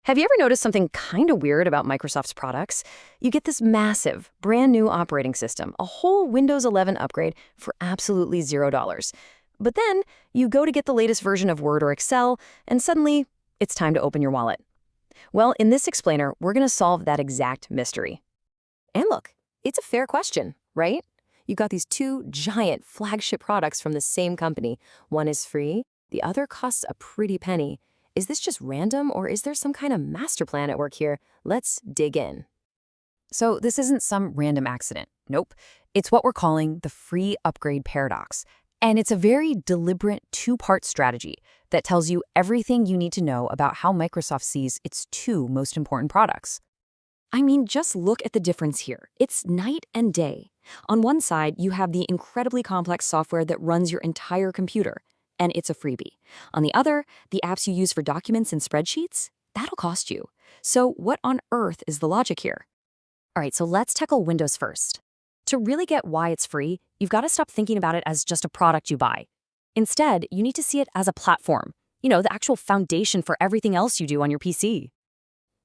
Have you ever noticed something kind of weird about Microsoft's products? You get this massive, brand new operating system, a whole Windows 11 upgrade for absolutely $0. But then you go to get the latest version of Word or Excel, and suddenly it's time to open your wallet. Well, in this explainer, we're going to solve that exact mystery. And look, it's a fair question, right? You've got these two giant flagship products from the same company. One is free, the other costs a pretty penny. Is this just random, or is there some kind of master plan at work here? Let's dig in. So this isn't some random accident. Nope. It's what we're calling the free upgrade paradox. And it's a very deliberate two-part strategy that tells you everything you need to know about how Microsoft sees its two most important products. I mean, just look at the difference here. It's night and day. On one side, you have the incredibly complex software that runs your entire computer, and it's a freebie. On the other, the apps you use for documents and spreadsheets, that'll cost you. So what on earth is the logic here? All right, so let's tackle Windows first. To really get why it's free, you've got to stop thinking about it as just a product you buy. Instead, you need to see it as a platform, the actual foundation for everything else you do on your PC.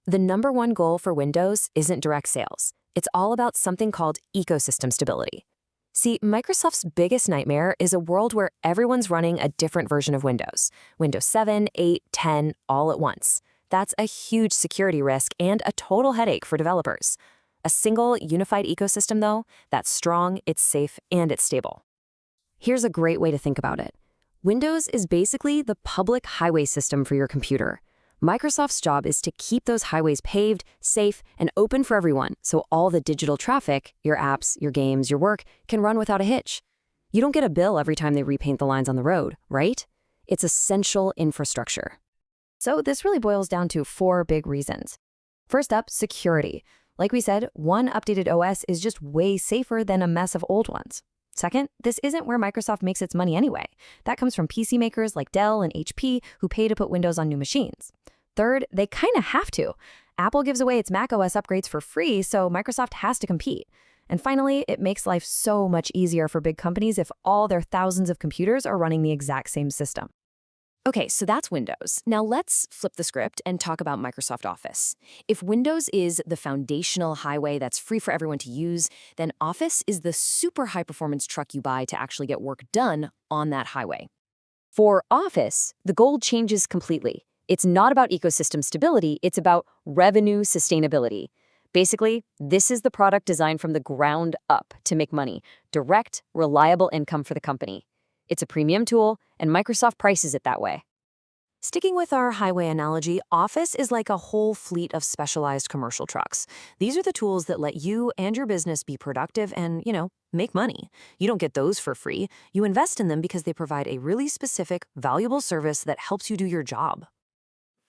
The number one goal for Windows isn't direct sales. It's all about something called ecosystem stability. See, Microsoft's biggest nightmare is a world where everyone's running a different version of Windows. Windows 7, 8, 10, all at once. That's a huge security risk and a total headache for developers. A single, unified ecosystem, though, that's strong, it's safe, and it's stable. Here's a great way to think about it. Windows is basically the public highway system for your computer. Microsoft's job is to keep those highways paved, safe, and open for everyone so all the digital traffic, your apps, your games, your work, can run without a hitch. You don't get a bill every time they repaint the lines on the road, right? It's essential infrastructure. So this really boils down to four big reasons. First up, security. Like we said, one updated OS is just way safer than a mess of old ones. Second, this isn't where Microsoft makes its money anyway. That comes from PC makers like Dell and HP who pay to put Windows on new machines. Third, they kind of have to. Apple gives away its macOS upgrades for free, so Microsoft has to compete. And finally, it makes life so much easier for big companies if all their thousands of computers are running the exact same system. Okay, so that's Windows. Now let's flip the script and talk about Microsoft Office. If Windows is the foundational highway that's free for everyone to use, then Office is the super high-performance truck you buy to actually get work done on that highway. For Office, the goal changes completely. It's not about ecosystem stability, it's about revenue sustainability. Basically, this is the product designed from the ground up to make money, direct, reliable income for the company. It's a premium tool, and Microsoft prices it that way. Sticking with our highway analogy, Office is like a whole fleet of specialized commercial trucks. These are the tools that let you and your business be productive and, make money. You don't get those for free. You invest in them because they provide a really specific, valuable service that helps you do your job.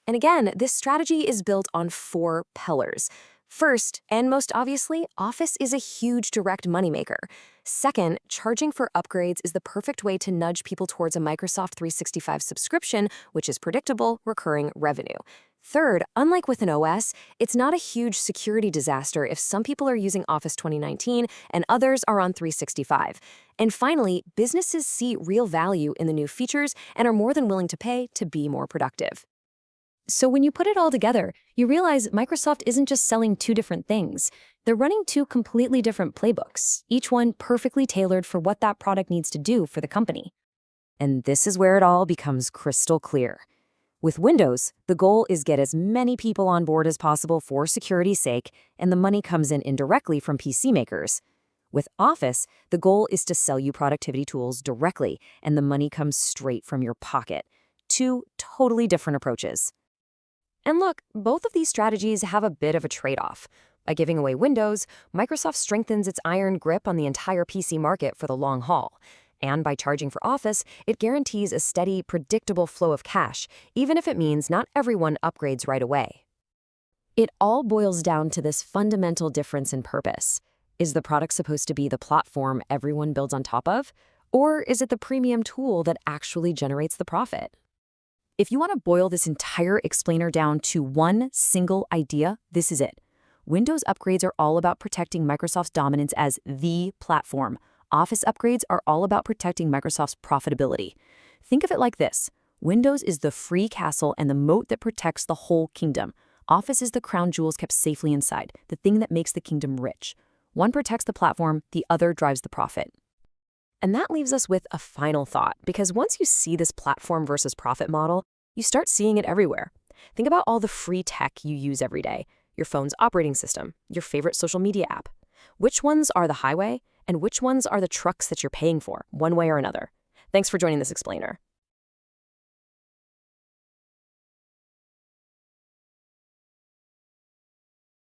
And again, this strategy is built on four pillars. First, and most obviously, Office is a huge direct moneymaker. Second, charging for upgrades is the perfect way to nudge people towards a Microsoft 365 subscription, which is predictable, recurring revenue. Third, unlike with an OS, it's not a huge security disaster if some people are using Office 2019 and others are on 365. And finally, businesses see real value in the new features and are more than willing to pay to be more productive. So when you put it all together, you realize Microsoft isn't just selling two different things. They're running two completely different playbooks, each one perfectly tailored for what that product needs to do for the company. And this is where it all becomes crystal clear. With Windows, the goal is get as many people on board as possible for security's sake, and the money comes in indirectly from PC makers. With Office, the goal is to sell you productivity tools directly, and the money comes straight from your pocket. Two totally different approaches. And look, both of these strategies have a bit of a trade-off. By giving away Windows, Microsoft strengthens its iron grip on the entire PC market for the long haul. And by charging for Office, it guarantees a steady, predictable flow of cash, even if it means not everyone upgrades right away. It all boils down to this fundamental difference in purpose. Is the product supposed to be the platform everyone builds on top of? Or is it the premium tool that actually generates the profit? If you want to boil this entire explainer down to one single idea, this is it. Windows upgrades are all about protecting Microsoft's dominance as the platform. Office upgrades are all about protecting Microsoft's profitability. Think of it like this. Windows is the free castle and the moat that protects the whole kingdom. Office is the crown jewels kept safely inside, the thing that makes the kingdom rich. One protects the platform, the other drives the profit. And that leaves us with a final thought, because once you see this platform versus profit model, you start seeing it everywhere. Think about all the free tech you use every day, your phone's operating system, your favorite social media app. Which ones are the highway, and which ones are the trucks that you're paying for, one way or another? Thanks for joining this explainer.